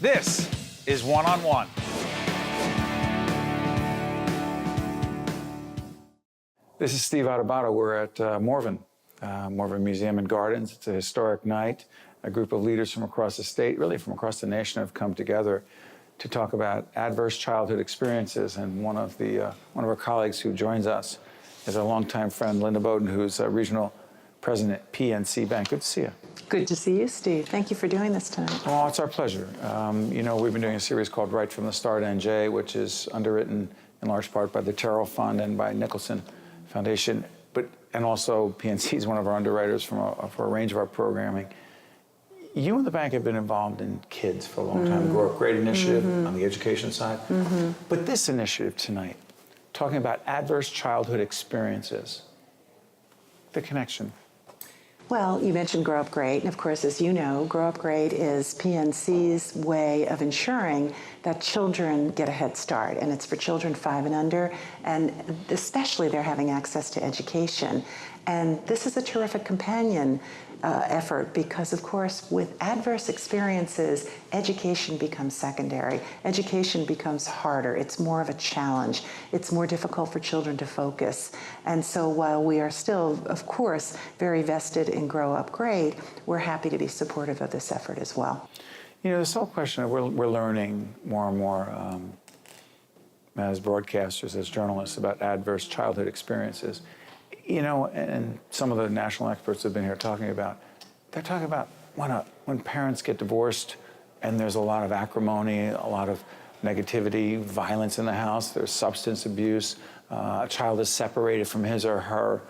This is One on One. This is Steve Adubato. We're at Morven Museum and Gardens. It's a historic night. A group of leaders from across the state, really from across the nation, have come together to talk about adverse childhood experiences. And one of our colleagues who joins us is our longtime friend, Linda Bowden, who's regional president at PNC Bank. Good to see you. Good to see you, Steve. Thank you for doing this tonight. Oh, it's our pleasure. We've been doing a series called Right from the Start NJ, which is underwritten in large part by the Terrell Fund and by Nicholson Foundation, and also PNC is one of our underwriters for a range of our programming. You and the bank have been involved in kids for a long time, Grow Up Great initiative on the education side. But this initiative tonight, talking about adverse childhood experiences, the connection. Well, you mentioned Grow Up Great, and of course, as you know, Grow Up Great is PNC's way of ensuring that children get a head start, and it's for children 5 and under, and especially they're having access to education. And this is a terrific companion effort because, of course, with adverse experiences, education becomes secondary. Education becomes harder. It's more of a challenge. It's more difficult for children to focus. And so while we are still, of course, very vested in Grow Up Great, we're happy to be supportive of this effort as well. You know, this whole question of we're learning more and more as broadcasters, as journalists, about adverse childhood experiences. You know, and some of the national experts have been here talking about when parents get divorced and there's a lot of acrimony, a lot of negativity, violence in the house, there's substance abuse, a child is separated from his or her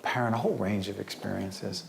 parent, a whole range of experiences.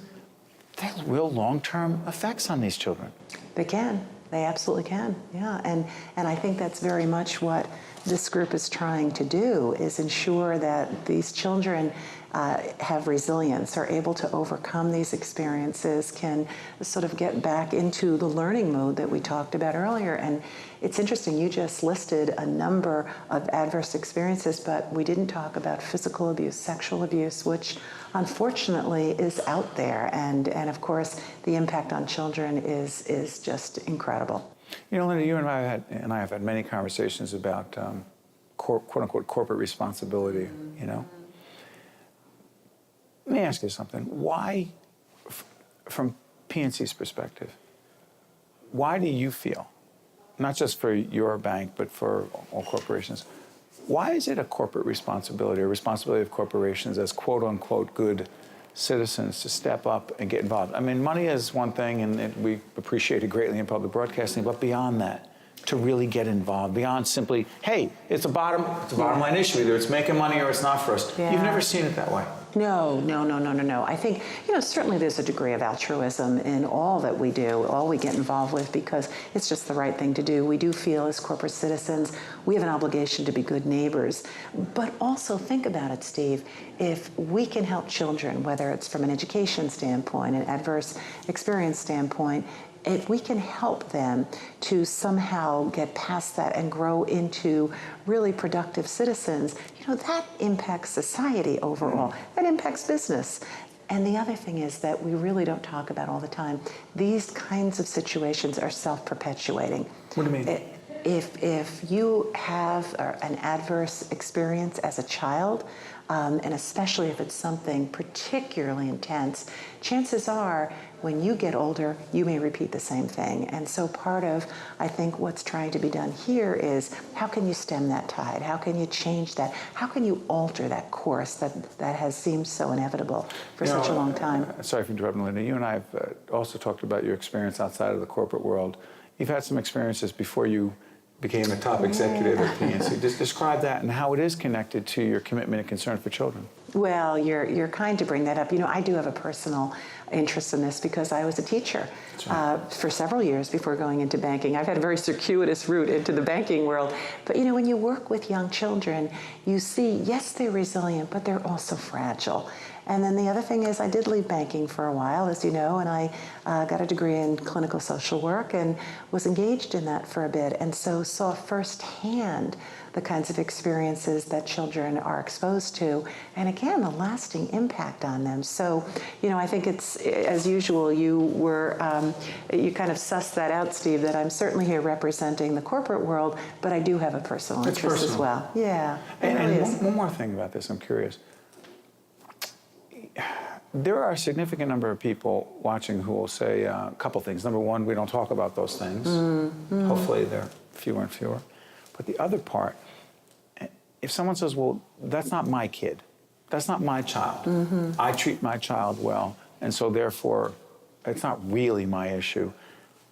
They have real long-term effects on these children. They can. They absolutely can, yeah. And I think that's very much what this group is trying to do, is ensure that these children have resilience, are able to overcome these experiences, can sort of get back into the learning mode that we talked about earlier. And it's interesting, you just listed a number of adverse experiences, but we didn't talk about physical abuse, sexual abuse, which unfortunately is out there. And of course, the impact on children is just incredible. You know, Linda, you and I have had many conversations about quote-unquote corporate responsibility, you know. Let me ask you something. Why, from PNC's perspective, why do you feel, not just for your bank, but for all corporations, why is it a corporate responsibility, or responsibility of corporations as quote-unquote good citizens to step up and get involved? I mean, money is one thing, and we appreciate it greatly in public broadcasting, but beyond that, to really get involved, beyond simply, hey, it's a bottom line issue. Either it's making money or it's not for us. Yeah. You've never seen it that way. No. I think, certainly there's a degree of altruism in all that we do, all we get involved with, because it's just the right thing to do. We do feel as corporate citizens, we have an obligation to be good neighbors. But also think about it, Steve, if we can help children, whether it's from an education standpoint, an adverse experience standpoint, if we can help them to somehow get past that and grow into really productive citizens, that impacts society overall. That impacts business. And the other thing is that we really don't talk about all the time. These kinds of situations are self-perpetuating. What do you mean? If you have an adverse experience as a child, and especially if it's something particularly intense, chances are when you get older, you may repeat the same thing. And so part of, I think, what's trying to be done here is how can you stem that tide? How can you change that? How can you alter that course that has seemed so inevitable for such a long time? Sorry for interrupting, Linda. You and I have also talked about your experience outside of the corporate world. You've had some experiences before you became a top executive at PNC. Just describe that and how it is connected to your commitment and concern for children. Well, you're kind to bring that up. I do have a personal interest in this because I was a teacher for several years before going into banking. I've had a very circuitous route into the banking world. But when you work with young children, you see, yes, they're resilient, but they're also fragile. And then the other thing is I did leave banking for a while, as you know, and I got a degree in clinical social work and was engaged in that for a bit, and so saw firsthand the kinds of experiences that children are exposed to, and again, the lasting impact on them. So, I think it's, as usual, you kind of sussed that out, Steve, that I'm certainly here representing the corporate world, but I do have a personal interest as well. Yeah, it really is. One more thing about this, I'm curious. There are a significant number of people watching who will say a couple things. Number one, we don't talk about those things. Mm-hmm. Hopefully they're fewer and fewer. But the other part, if someone says, well, that's not my kid, that's not my child, I treat my child well, and so therefore it's not really my issue,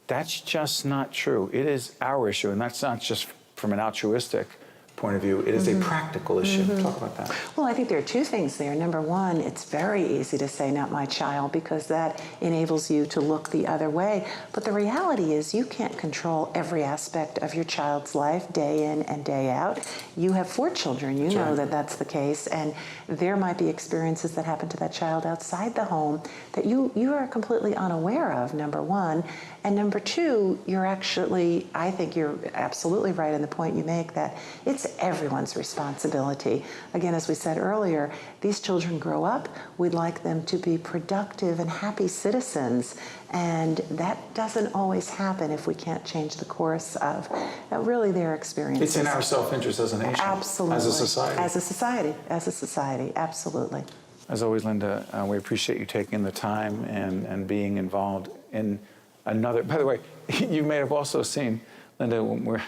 that's just not true. It is our issue, and that's not just from an altruistic point of view, it is a practical issue. Talk about that. Well, I think there are two things there. Number one, it's very easy to say not my child because that enables you to look the other way. But the reality is you can't control every aspect of your child's life day in and day out. You have 4 children. You know that that's the case. And there might be experiences that happen to that child outside the home that you are completely unaware of, number one. And number two, I think you're absolutely right in the point you make that it's everyone's responsibility. Again, as we said earlier, these children grow up. We'd like them to be productive and happy citizens. And that doesn't always happen if we can't change the course of really their experiences. It's in our self-interest as a nation. Absolutely. As a society. As a society, absolutely. As always, Linda, we appreciate you taking the time and being involved in another. By the way, you may have also seen, Linda, when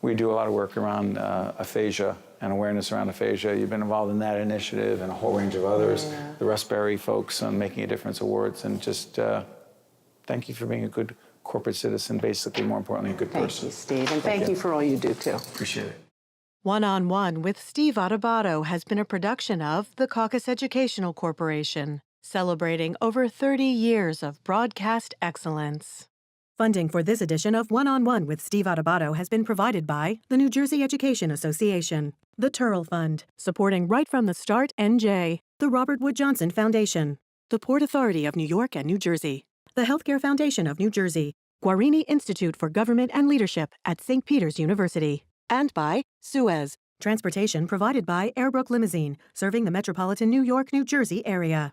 we do a lot of work around aphasia and awareness around aphasia. You've been involved in that initiative and a whole range of others. Yeah. The Raspberry folks on Making a Difference Awards, and just thank you for being a good corporate citizen, basically, more importantly, a good person. Thank you, Steve, and thank you for all you do, too. Appreciate it. One-on-One with Steve Adubato has been a production of the Caucus Educational Corporation, celebrating over 30 years of broadcast excellence. Funding for this edition of One-on-One with Steve Adubato has been provided by the New Jersey Education Association, the Turrell Fund, supporting Right from the Start NJ, the Robert Wood Johnson Foundation, the Port Authority of New York and New Jersey, the Healthcare Foundation of New Jersey, Guarini Institute for Government and Leadership at St. Peter's University, and by Suez, transportation provided by Airbrook Limousine, serving the metropolitan New York, New Jersey area.